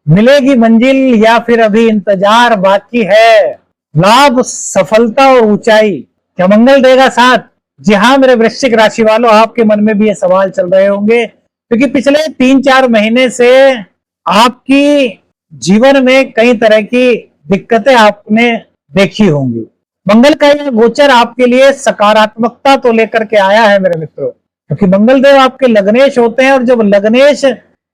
मिलेगी मंजिल या फिर अभी इंतजार बाकी है? लाभ, सफलता और ऊंचाई, क्या मंगल देगा साथ? जी हाँ मेरे वृश्चिक राशि वालों, आपके मन में भी ये सवाल चल रहे होंगे क्योंकि पिछले 3-4 महीने से आपकी जीवन में कई तरह की दिक्कतें आपने देखी होंगी। मंगल का यह गोचर आपके लिए सकारात्मकता तो लेकर के आया है मेरे मित्रों, क्योंकि मंगल देव आपके लग्नेश होते हैं और जब लग्नेश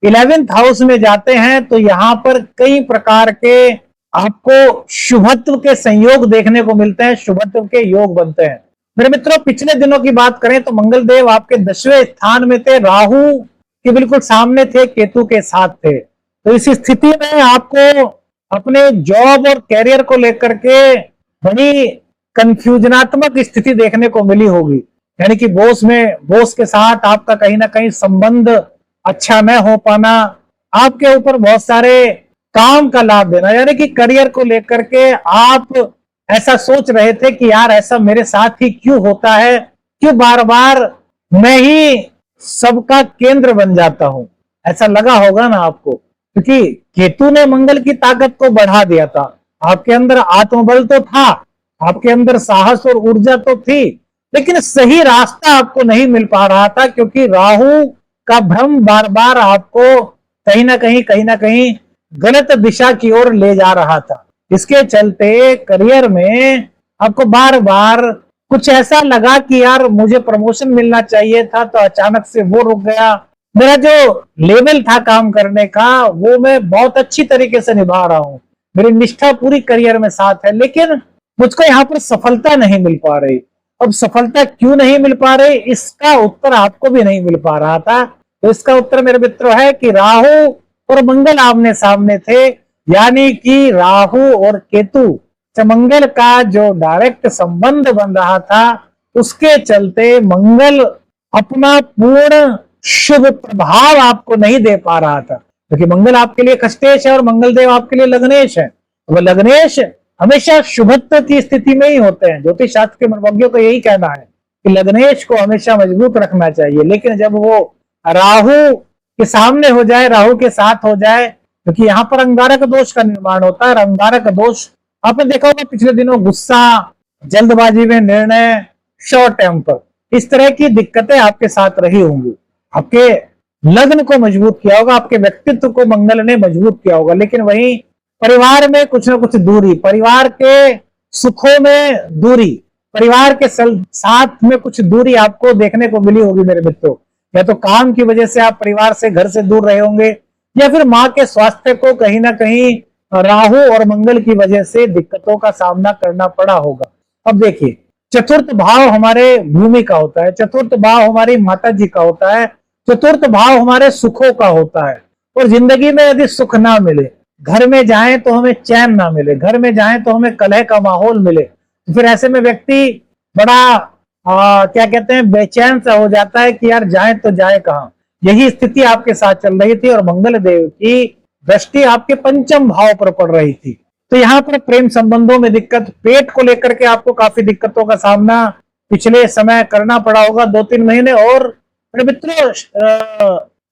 11th हाउस में जाते हैं तो यहाँ पर कई प्रकार के आपको शुभत्व के संयोग देखने को मिलते हैं, शुभत्व के योग बनते हैं। मेरे मित्रों, पिछले दिनों की बात करें तो मंगल देव आपके 10वें स्थान में थे, राहु के बिल्कुल सामने थे, केतु के साथ थे। तो इस स्थिति में आपको अपने जॉब और कैरियर को लेकर के बड़ी कंफ्यूजनात्मक स्थिति देखने को मिली होगी। यानी कि बॉस के साथ आपका कहीं ना कहीं संबंध अच्छा न हो पाना, आपके ऊपर बहुत सारे काम का लाभ देना, यानी कि करियर को लेकर के आप ऐसा सोच रहे थे कि यार ऐसा मेरे साथ ही क्यों होता है, क्यों बार बार मैं ही सबका केंद्र बन जाता हूं। ऐसा लगा होगा ना आपको, क्योंकि केतु ने मंगल की ताकत को बढ़ा दिया था। आपके अंदर आत्मबल तो था, आपके अंदर साहस और ऊर्जा तो थी, लेकिन सही रास्ता आपको नहीं मिल पा रहा था, क्योंकि राहु का भ्रम बार बार आपको कहीं ना कहीं गलत दिशा की ओर ले जा रहा था। इसके चलते करियर में आपको बार बार कुछ ऐसा लगा कि यार मुझे प्रमोशन मिलना चाहिए था, तो अचानक से वो रुक गया। मेरा जो लेवल था काम करने का वो मैं बहुत अच्छी तरीके से निभा रहा हूँ, मेरी निष्ठा पूरी करियर में साथ है, लेकिन मुझको यहाँ पर सफलता नहीं मिल पा रही। अब सफलता क्यों नहीं मिल पा रही, इसका उत्तर आपको भी नहीं मिल पा रहा था। तो इसका उत्तर मेरे मित्रों है कि राहु और मंगल आमने सामने थे, यानी कि राहु और केतु से मंगल का जो डायरेक्ट संबंध बन रहा था, उसके चलते मंगल अपना पूर्ण शुभ प्रभाव आपको नहीं दे पा रहा था, क्योंकि मंगल आपके लिए कष्टेश है और मंगल देव आपके लिए लग्नेश है। वह लग्नेश हमेशा शुभत्व की स्थिति में ही होते हैं। ज्योतिष शास्त्र के मनोज्ञों का यही कहना है कि लग्नेश को हमेशा मजबूत रखना चाहिए, लेकिन जब वो राहु के सामने हो जाए, राहु के साथ हो जाए, क्योंकि यहाँ पर अंगारक दोष का निर्माण होता है। अंगारक दोष आपने देखा होगा पिछले दिनों, गुस्सा, जल्दबाजी में निर्णय, शॉर्ट टेम्पर, इस तरह की दिक्कतें आपके साथ रही होंगी। आपके लग्न को मजबूत किया होगा, आपके व्यक्तित्व को मंगल ने मजबूत किया होगा, लेकिन वहीं परिवार में कुछ ना कुछ दूरी, परिवार के सुखों में दूरी, परिवार के साथ में कुछ दूरी आपको देखने को मिली होगी मेरे मित्रों। या तो काम की वजह से आप परिवार से, घर से दूर रहे होंगे, या फिर माँ के स्वास्थ्य को कहीं ना कहीं राहु और मंगल की वजह से दिक्कतों का सामना करना पड़ा होगा। अब देखिए, चतुर्थ भाव हमारे भूमि का होता है, चतुर्थ भाव हमारी माता जी का होता है, चतुर्थ भाव हमारे सुखों का होता है। और जिंदगी में यदि सुख ना मिले, घर में जाएं तो हमें चैन ना मिले, घर में जाएं तो हमें कलह का माहौल मिले, तो फिर ऐसे में व्यक्ति बड़ा क्या कहते हैं, बेचैन सा हो जाता है कि यार जाए तो जाए कहां। यही स्थिति आपके साथ चल रही थी और मंगल देव की दृष्टि आपके पंचम भाव पर पड़ रही थी। तो यहाँ पर प्रेम संबंधों में दिक्कत, पेट को लेकर के आपको काफी दिक्कतों का सामना पिछले समय करना पड़ा होगा 2-3 महीने। और मित्रों,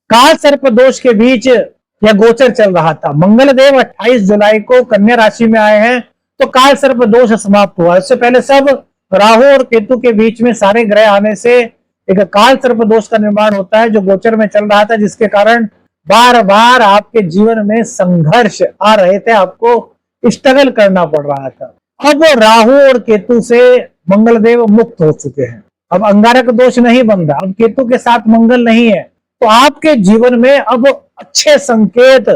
काल सर्प दोष के बीच यह गोचर चल रहा था। मंगल देव 28 जुलाई को कन्या राशि में आए हैं, तो काल सर्प दोष समाप्त हुआ। इससे पहले सब राहु और केतु के बीच में सारे ग्रह आने से एक काल सर्प दोष का निर्माण होता है, जो गोचर में चल रहा था, जिसके कारण बार बार आपके जीवन में संघर्ष आ रहे थे, आपको स्ट्रगल करना पड़ रहा था। अब राहु और केतु से मंगल देव मुक्त हो चुके हैं, अब अंगारक दोष नहीं बन रहा, अब केतु के साथ मंगल नहीं है, तो आपके जीवन में अब अच्छे संकेत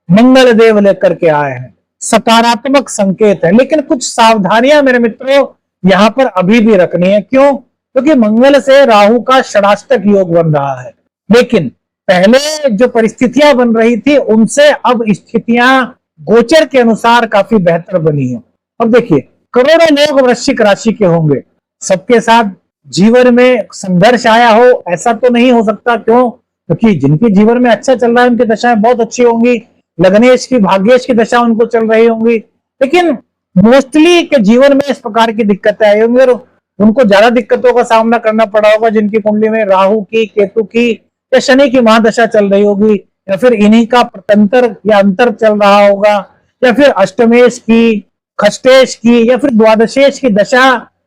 मंगल देव लेकर के आए हैं, सकारात्मक संकेत है। लेकिन कुछ सावधानियां मेरे मित्रों यहाँ पर अभी भी रखनी है। क्यों? क्योंकि मंगल से राहु का षडाष्टक योग बन रहा है, लेकिन पहले जो परिस्थितियां बन रही थी उनसे अब स्थितियां गोचर के अनुसार काफी बेहतर बनी है। अब देखिए, करोड़ों लोग वृश्चिक राशि के होंगे, सबके साथ जीवन में संघर्ष आया हो ऐसा तो नहीं हो सकता। क्यों? क्योंकि जिनके जीवन में अच्छा चल रहा है उनकी दशाएं बहुत अच्छी होंगी, लग्नेश की, भाग्येश की दशा उनको चल रही होंगी, लेकिन मोस्टली के जीवन में इस प्रकार की दिक्कतें आई होंगी और उनको ज्यादा दिक्कतों का सामना करना पड़ा होगा जिनकी कुंडली में राहु की, केतु की या शनि की महादशा चल रही होगी, या फिर इन्हीं का प्रतंतर या अंतर चल रहा होगा, या फिर अष्टमेश की, खष्टेश की, या फिर द्वादशेश की दशा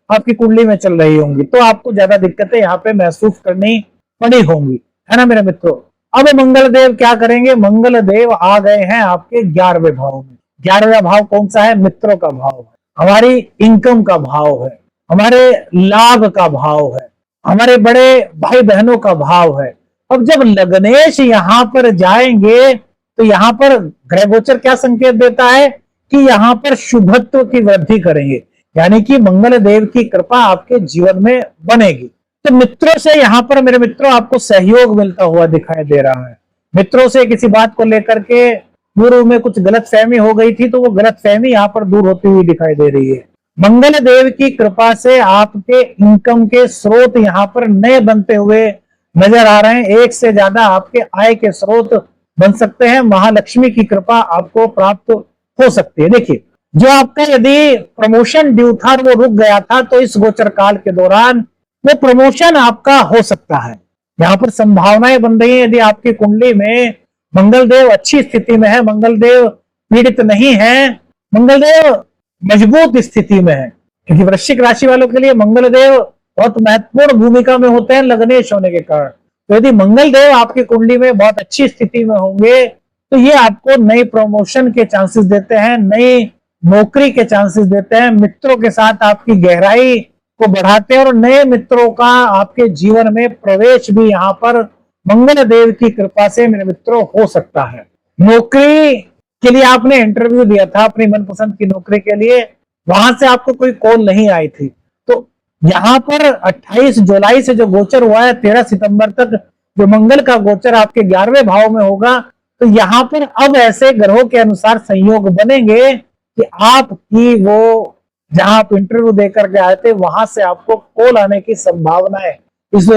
आपकी कुंडली में चल रही होंगी, तो आपको ज्यादा दिक्कतें यहाँ पे महसूस करनी पड़ी होंगी, है ना मेरे मित्रों। अब मंगल देव क्या करेंगे, मंगल देव आ गए हैं आपके 11वें भाव में। 11वां भाव कौन सा है, मित्रों का भाव है, हमारी इनकम का भाव है, हमारे लाभ का भाव है, हमारे बड़े भाई बहनों का भाव है। अब जब लग्नेश यहाँ पर जाएंगे तो यहाँ पर ग्रह गोचर क्या संकेत देता है कि यहाँ पर शुभत्व की वृद्धि करेंगे, यानी कि मंगल देव की कृपा आपके जीवन में बनेगी। तो मित्रों से यहाँ पर मेरे मित्रों आपको सहयोग मिलता हुआ दिखाई दे रहा है। मित्रों से किसी बात को लेकर के पूर्व में कुछ गलत फहमी हो गई थी, तो वो गलत फहमी यहाँ पर दूर होती हुई दिखाई दे रही है। मंगल देव की कृपा से आपके इनकम के स्रोत यहाँ पर नए बनते हुए नजर आ रहे हैं। एक से ज्यादा आपके आय के स्रोत बन सकते हैं। महालक्ष्मी की कृपा आपको प्राप्त हो सकती है। देखिए, जो आपका यदि प्रमोशन ड्यू था वो रुक गया था, तो इस गोचर काल के दौरान वो प्रमोशन आपका हो सकता है। यहाँ पर संभावनाएं बन रही है। यदि आपकी कुंडली में मंगल देव अच्छी स्थिति में है, मंगल देव पीड़ित नहीं है, मंगल देव मजबूत स्थिति में है, क्योंकि वृश्चिक राशि वालों के लिए मंगल देव बहुत महत्वपूर्ण भूमिका में होते हैं लग्नेश होने के कारण। तो यदि मंगल देव आपकी कुंडली में बहुत अच्छी स्थिति में होंगे तो ये आपको नई प्रमोशन के चांसेस देते हैं, नई नौकरी के चांसेस देते हैं, मित्रों के साथ आपकी गहराई को बढ़ाते हैं और नए मित्रों का आपके जीवन में प्रवेश भी यहाँ पर मंगल देव की कृपा से मेरे मित्रों हो सकता है। नौकरी के लिए आपने इंटरव्यू दिया था अपनी मनपसंद की नौकरी के लिए, वहां से आपको कोई कॉल नहीं आई थी, तो यहाँ पर 28 जुलाई से जो गोचर हुआ है 13 सितंबर तक जो मंगल का गोचर आपके 11वें भाव में होगा, तो यहाँ पर अब ऐसे ग्रहों के अनुसार संयोग बनेंगे कि आपकी वो जहां आप इंटरव्यू देकर के आए थे वहां से आपको कॉल आने की संभावना है इस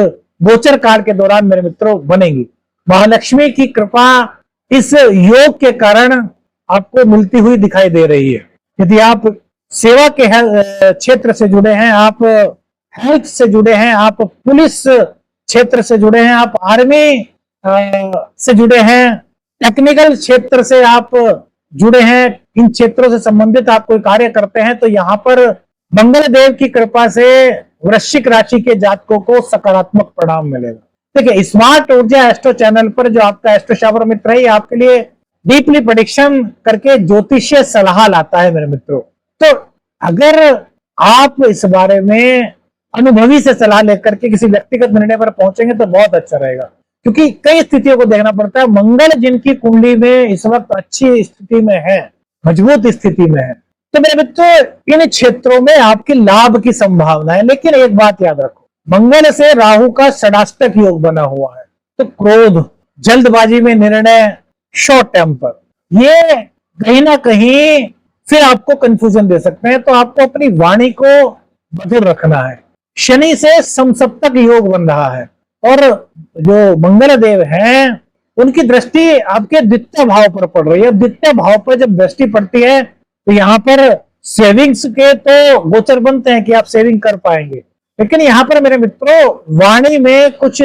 गोचर काल के दौरान मेरे मित्रों बनेगी। महालक्ष्मी की कृपा इस योग के कारण आपको मिलती हुई दिखाई दे रही है। यदि आप सेवा के क्षेत्र से जुड़े हैं, आप हेल्थ से जुड़े हैं, आप पुलिस क्षेत्र से जुड़े हैं, आप आर्मी से जुड़े हैं, टेक्निकल क्षेत्र से आप जुड़े हैं, इन क्षेत्रों से संबंधित आप कोई कार्य करते हैं, तो यहाँ पर मंगल देव की कृपा से वृश्चिक राशि के जातकों को सकारात्मक परिणाम मिलेगा। देखिए, स्मार्ट ऊर्जा एस्ट्रो चैनल पर जो आपका एस्ट्रो शावर मित्र है, आपके लिए डीपली प्रेडिक्शन करके ज्योतिषीय सलाह लाता है मेरे मित्रों। तो अगर आप इस बारे में अनुभवी से सलाह लेकर के किसी व्यक्तिगत निर्णय पर पहुंचेंगे तो बहुत अच्छा रहेगा, क्योंकि कई स्थितियों को देखना पड़ता है। मंगल जिनकी कुंडली में इस वक्त अच्छी स्थिति में है, मजबूत स्थिति में है, तो मेरे मित्रों इन क्षेत्रों में आपके लाभ की संभावना है। लेकिन एक बात याद रखो, मंगल से राहु का षडाष्टक योग बना हुआ है, तो क्रोध, जल्दबाजी में निर्णय, शॉर्ट टेम्पर, ये कहीं ना कहीं फिर आपको कंफ्यूजन दे सकते हैं। तो आपको अपनी वाणी को मधुर रखना है। शनि से समसप्तक योग बन रहा है और जो मंगल देव हैं उनकी दृष्टि आपके द्वितीय भाव पर पड़ रही है। द्वितीय भाव पर जब दृष्टि पड़ती है तो यहाँ पर सेविंग्स के तो गोचर बनते हैं कि आप सेविंग कर पाएंगे, लेकिन यहाँ पर मेरे मित्रों वाणी में कुछ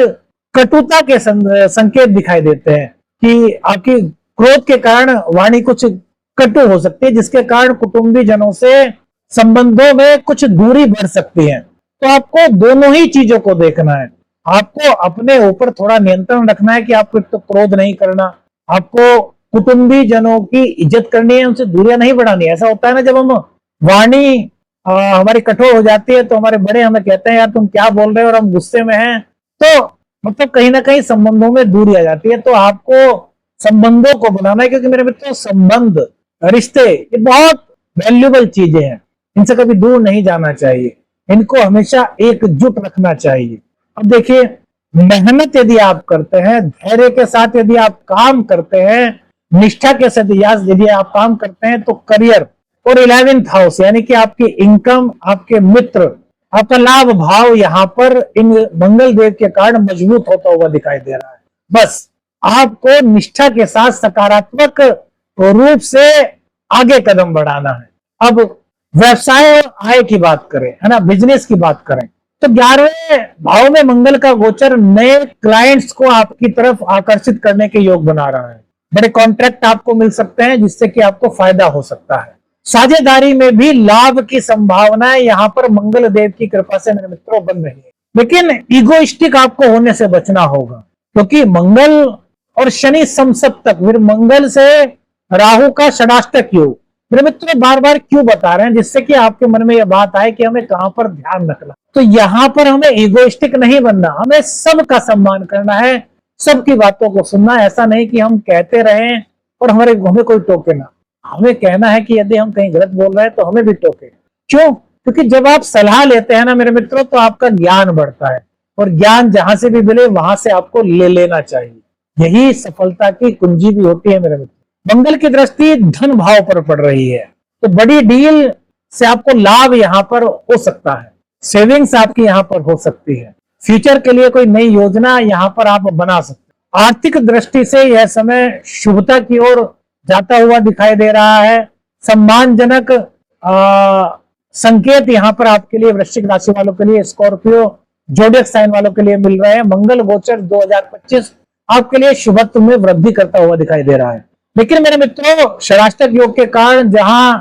कटुता के संकेत दिखाई देते हैं कि आपकी क्रोध के कारण वाणी कुछ कटु हो सकती है, जिसके कारण कुटुंबी जनों से संबंधों में कुछ दूरी बढ़ सकती है। तो आपको दोनों ही चीजों को देखना है। आपको अपने ऊपर थोड़ा नियंत्रण रखना है कि आपको तो क्रोध नहीं करना, आपको कुटुंबी जनों की इज्जत करनी है, उनसे दूरियां नहीं बढ़ानी है। ऐसा होता है ना, जब हम वाणी हमारी कठोर हो जाती है तो हमारे बड़े हमें कहते हैं यार तुम क्या बोल रहे हो, और हम गुस्से में हैं, तो मतलब कहीं ना कहीं संबंधों में दूरी आ जाती है। तो आपको संबंधों को बनाना है, क्योंकि मेरे मित्रों संबंध, रिश्ते ये बहुत वैल्यूबल चीजें हैं, इनसे कभी दूर नहीं जाना चाहिए, इनको हमेशा एकजुट रखना चाहिए। अब देखिए, मेहनत यदि आप करते हैं, धैर्य के साथ यदि आप काम करते हैं, निष्ठा के साथ यदि आप काम करते हैं, तो करियर और 11th हाउस यानी कि आपकी इनकम, आपके मित्र, आपका लाभ भाव यहाँ पर इन मंगल देव के कारण मजबूत होता हुआ दिखाई दे रहा है। बस आपको निष्ठा के साथ सकारात्मक रूप से आगे कदम बढ़ाना है। अब व्यवसाय और आय की बात करें, है ना, बिजनेस की बात करें, तो 11वें भाव में मंगल का गोचर नए क्लाइंट्स को आपकी तरफ आकर्षित करने के योग बना रहा है। बड़े कॉन्ट्रैक्ट आपको मिल सकते हैं जिससे कि आपको फायदा हो सकता है। साझेदारी में भी लाभ की संभावनाएं यहाँ पर मंगल देव की कृपा से मेरे मित्रों बन रही है। लेकिन ईगोइस्टिक आपको होने से बचना होगा, क्योंकि मंगल और शनि समसप्तक, फिर मंगल से राहु का षडाष्टक योग मेरे मित्रों बार बार क्यों बता रहे हैं, जिससे कि आपके मन में यह बात आए कि हमें कहां पर ध्यान रखना। तो यहाँ पर हमें ईगोइस्टिक नहीं बनना, हमें सबका सम्मान करना है, सबकी बातों को सुनना। ऐसा नहीं कि हम कहते रहें और हमें कोई टोके ना। हमें कहना है कि यदि हम कहीं गलत बोल रहे हैं तो हमें भी टोके। क्यों? क्योंकि जब आप सलाह लेते हैं ना मेरे मित्रों, तो आपका ज्ञान बढ़ता है, और ज्ञान जहां से भी मिले वहां से आपको ले लेना चाहिए। यही सफलता की कुंजी भी होती है मेरे मित्र। मंगल की दृष्टि धन भाव पर पड़ रही है, तो बड़ी डील से आपको लाभ यहाँ पर हो सकता है, सेविंग्स आपकी यहाँ पर हो सकती है, फ्यूचर के लिए कोई नई योजना यहाँ पर आप बना सकते हैं। आर्थिक दृष्टि से यह समय शुभता की ओर जाता हुआ दिखाई दे रहा है। सम्मानजनक संकेत यहाँ पर आपके लिए वृश्चिक राशि वालों के लिए, स्कॉर्पियो जोडियक साइन वालों के लिए मिल रहे हैं। मंगल गोचर 2025 आपके लिए शुभत्व में वृद्धि करता हुआ दिखाई दे रहा है। लेकिन मेरे मित्रों षडाष्टक योग के कारण जहां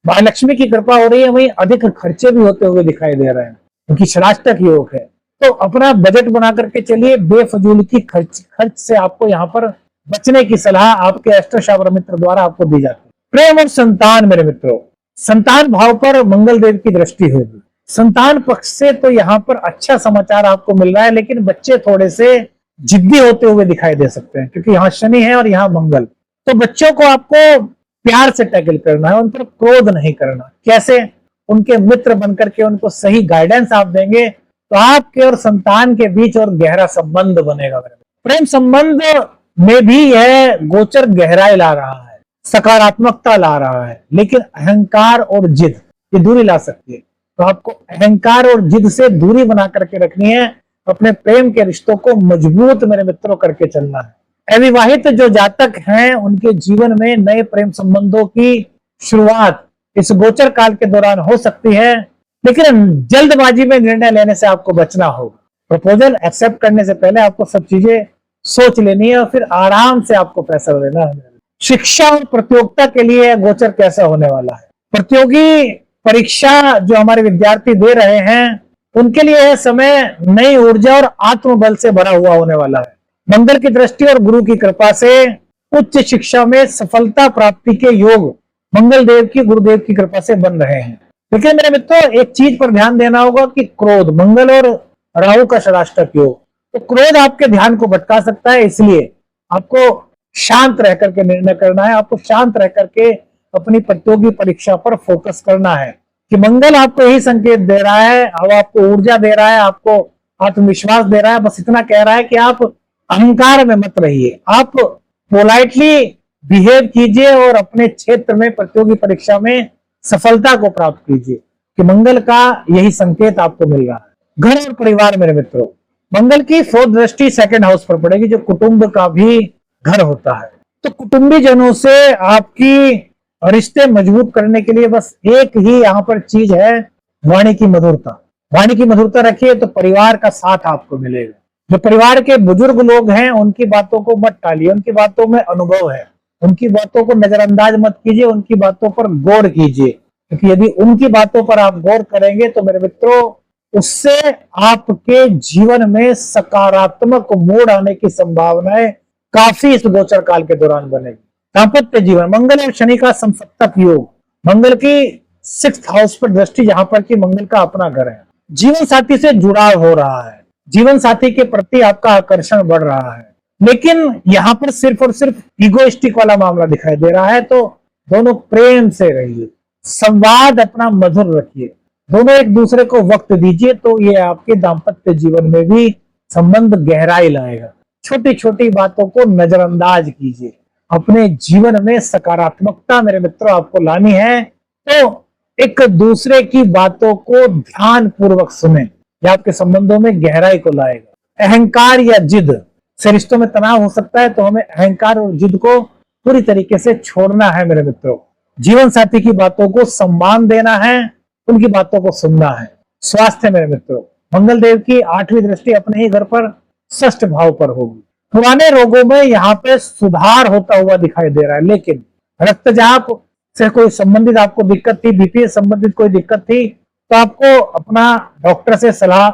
महालक्ष्मी की कृपा हो रही है, वहीं अधिक खर्चे भी होते हुए दिखाई दे रहे हैं, क्योंकि षडाष्टक योग है। तो अपना बजट बना करके चलिए, बेफजूल की खर्च से आपको यहाँ पर बचने की सलाह आपके एस्ट्रोशास्त्र मित्र द्वारा आपको दी जाती है। प्रेम और संतान मेरे मित्रों, संतान भाव पर मंगल देव की दृष्टि होगी। संतान पक्ष से तो यहाँ पर अच्छा समाचार आपको मिल रहा है, लेकिन बच्चे थोड़े से जिद्दी होते हुए दिखाई दे सकते हैं, क्योंकि यहाँ शनि है और यहाँ मंगल। तो बच्चों को आपको प्यार से टैकल करना है, उन पर क्रोध नहीं करना। कैसे? उनके मित्र बनकर के उनको सही गाइडेंस आप देंगे तो आपके और संतान के बीच और गहरा संबंध बनेगा। प्रेम संबंध में भी यह गोचर गहराई ला रहा है, सकारात्मकता ला रहा है, लेकिन अहंकार और जिद ये दूरी ला सकती है। तो आपको अहंकार और जिद से दूरी बना करके रखनी है, अपने प्रेम के रिश्तों को मजबूत मेरे मित्रों करके चलना है। अविवाहित जो जातक हैं उनके जीवन में नए प्रेम संबंधों की शुरुआत इस गोचर काल के दौरान हो सकती है, लेकिन जल्दबाजी में निर्णय लेने से आपको बचना होगा। प्रपोजल एक्सेप्ट करने से पहले आपको सब चीजें सोच लेनी है और फिर आराम से आपको फैसला लेना है। शिक्षा और प्रतियोगिता के लिए गोचर कैसा होने वाला है? प्रतियोगी परीक्षा जो हमारे विद्यार्थी दे रहे हैं उनके लिए यह समय नई ऊर्जा और आत्मबल से भरा हुआ होने वाला है। मंगल की दृष्टि और गुरु की कृपा से उच्च शिक्षा में सफलता प्राप्ति के योग मंगल देव की, गुरुदेव की कृपा से बन रहे हैं। लेकिन मेरे मित्रों एक चीज पर ध्यान देना होगा कि क्रोध, मंगल और राहु का षडाष्टक योग, तो क्रोध आपके ध्यान को भटका सकता है। इसलिए आपको शांत रह करके निर्णय करना है, आपको शांत रह करके अपनी प्रतियोगी परीक्षा पर फोकस करना है कि मंगल आपको यही संकेत दे रहा है, अब आपको ऊर्जा दे रहा है, आपको आत्मविश्वास दे रहा है। बस इतना कह रहा है कि आप अहंकार में मत रहिए, आप पोलाइटली बिहेव कीजिए और अपने क्षेत्र में प्रतियोगी परीक्षा में सफलता को प्राप्त कीजिए, कि मंगल का यही संकेत आपको मिल रहा है। घर और परिवार मेरे मित्रों, मंगल की 4th दृष्टि 2nd हाउस पर पड़ेगी, जो कुटुंब का भी घर होता है। तो कुटुंबी जनों से आपकी रिश्ते मजबूत करने के लिए बस एक ही यहाँ पर चीज है, वाणी की मधुरता। वाणी की मधुरता रखिए तो परिवार का साथ आपको मिलेगा। जो परिवार के बुजुर्ग लोग हैं उनकी बातों को मत टालिए, उनकी बातों में अनुभव है, उनकी बातों को नजरअंदाज मत कीजिए, उनकी बातों पर गौर कीजिए, क्योंकि यदि उनकी बातों पर आप गौर करेंगे तो मेरे मित्रों उससे आपके जीवन में सकारात्मक मोड़ आने की संभावनाएं काफी इस गोचर काल के दौरान बनेगी। दाम्पत्य जीवन, मंगल और शनि का समसप्तक योग, मंगल की 6th हाउस पर दृष्टि, जहां पर कि मंगल का अपना घर है। जीवन साथी से जुड़ाव हो रहा है, जीवन साथी के प्रति आपका आकर्षण बढ़ रहा है, लेकिन यहाँ पर सिर्फ और सिर्फ ईगोइस्टिक वाला मामला दिखाई दे रहा है। तो दोनों प्रेम से रहिए, संवाद अपना मधुर रखिए, दोनों एक दूसरे को वक्त दीजिए, तो ये आपके दाम्पत्य जीवन में भी संबंध गहराई लाएगा। छोटी छोटी बातों को नजरअंदाज कीजिए, अपने जीवन में सकारात्मकता मेरे मित्रों आपको लानी है, तो एक दूसरे की बातों को ध्यान पूर्वक सुने, यह आपके संबंधों में गहराई को लाएगा। अहंकार या जिद से रिश्तों में तनाव हो सकता है, तो हमें अहंकार और जिद को पूरी तरीके से छोड़ना है मेरे मित्रों। जीवन साथी की बातों को सम्मान देना है, उनकी बातों को सुनना है। स्वास्थ्य मेरे मित्रों, मंगल देव की 8वीं दृष्टि अपने ही घर पर षष्ठ भाव पर होगी। पुराने रोगों में यहाँ पे सुधार होता हुआ दिखाई दे रहा है, लेकिन रक्तचाप से कोई संबंधित आपको दिक्कत थी, बीपी से संबंधित कोई दिक्कत थी, तो आपको अपना डॉक्टर से सलाह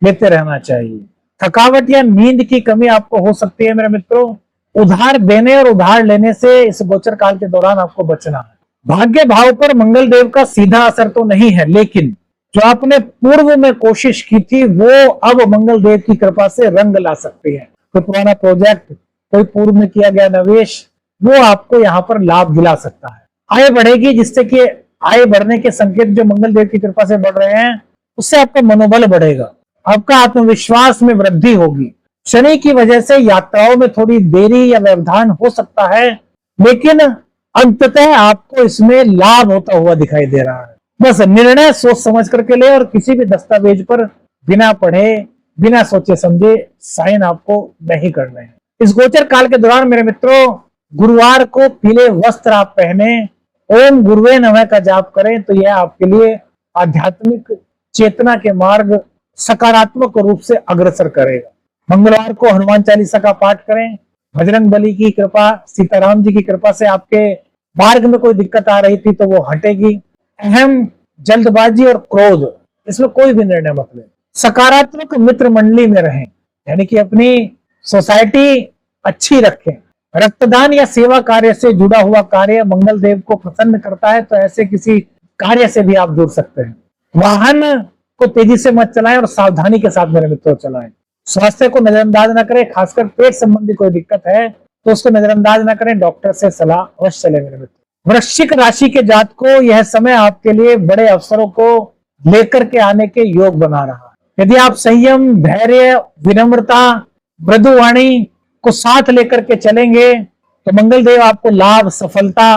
लेते रहना चाहिए। थकावट या नींद की कमी आपको हो सकती है मेरे मित्रों। उधार देने और उधार लेने से इस गोचर काल के दौरान आपको बचना है। भाग्य भाव पर मंगल देव का सीधा असर तो नहीं है, लेकिन जो आपने पूर्व में कोशिश की थी वो अब मंगल देव की कृपा से रंग ला सकती है। कोई पुराना प्रोजेक्ट, कोई पूर्व में किया गया निवेश, वो आपको यहाँ पर लाभ दिला सकता है। आय बढ़ेगी, जिससे कि आय बढ़ने के संकेत जो मंगल देव की कृपा से बढ़ रहे हैं, उससे आपका मनोबल बढ़ेगा, आपका आत्मविश्वास में वृद्धि होगी। शनि की वजह से यात्राओं में थोड़ी देरी या व्यवधान हो सकता है, लेकिन अंततः आपको इसमें लाभ होता हुआ दिखाई दे रहा है। बस निर्णय सोच समझ करके ले और किसी भी दस्तावेज पर बिना पढ़े, बिना सोचे समझे साइन आपको नहीं करने हैं। इस गोचर काल के दौरान मेरे मित्रों, गुरुवार को पीले वस्त्र आप पहने, ओम गुरुवे नमः का जाप करें, तो यह आपके लिए आध्यात्मिक चेतना के मार्ग सकारात्मक रूप से अग्रसर करेगा। मंगलवार को हनुमान चालीसा का पाठ करें। बजरंग बली की कृपा, सीताराम जी की कृपा से आपके मार्ग में कोई दिक्कत आ रही थी तो वो हटेगी। अहम, जल्दबाजी और क्रोध, इसमें कोई भी निर्णय मत लें। सकारात्मक मित्र मंडली में रहें, यानी कि अपनी सोसाइटी अच्छी रखें। रक्तदान या सेवा कार्य से जुड़ा हुआ कार्य मंगल देव को प्रसन्न करता है, तो ऐसे किसी कार्य से भी आप जुड़ सकते हैं। वाहन को तेजी से मत चलाएं और सावधानी के साथ मेरे मित्रों चलाएं। स्वास्थ्य को नजरअंदाज न करें, खासकर पेट संबंधी कोई दिक्कत है तो उसको नजरअंदाज न करें, डॉक्टर से सलाह अवश्य लें मेरे मित्रों। वृश्चिक राशि के जात को यह समय आपके लिए बड़े अवसरों को लेकर के आने के योग बना रहा है। यदि आप संयम, धैर्य, विनम्रता, मृदुवाणी को साथ लेकर के चलेंगे तो मंगल देव आपको लाभ, सफलता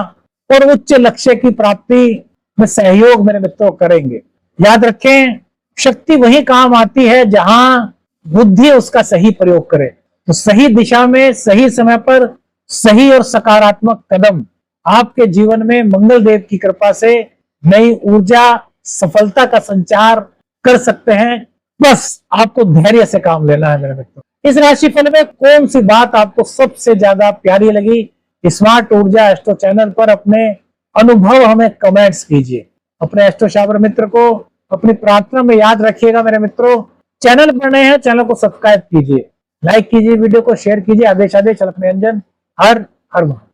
और उच्च लक्ष्य की प्राप्ति में सहयोग मेरे मित्रों करेंगे। याद रखें, शक्ति वही काम आती है जहां बुद्धि उसका सही प्रयोग करे। तो सही दिशा में, सही समय पर सही और सकारात्मक कदम आपके जीवन में मंगल देव की कृपा से नई ऊर्जा, सफलता का संचार कर सकते हैं। बस आपको धैर्य से काम लेना है मेरे मित्रों। इस राशिफल में कौन सी बात आपको सबसे ज्यादा प्यारी लगी? स्मार्ट ऊर्जा एस्ट्रो चैनल पर अपने अनुभव हमें कमेंट्स कीजिए। अपने एस्ट्रो शावर मित्र को अपनी प्रार्थना में याद रखिएगा मेरे मित्रों। चैनल पर नए हैं, चैनल को सब्सक्राइब कीजिए, लाइक कीजिए, वीडियो को शेयर कीजिए। आदेश आदेश अलख निरंजन। हर हर महादेव।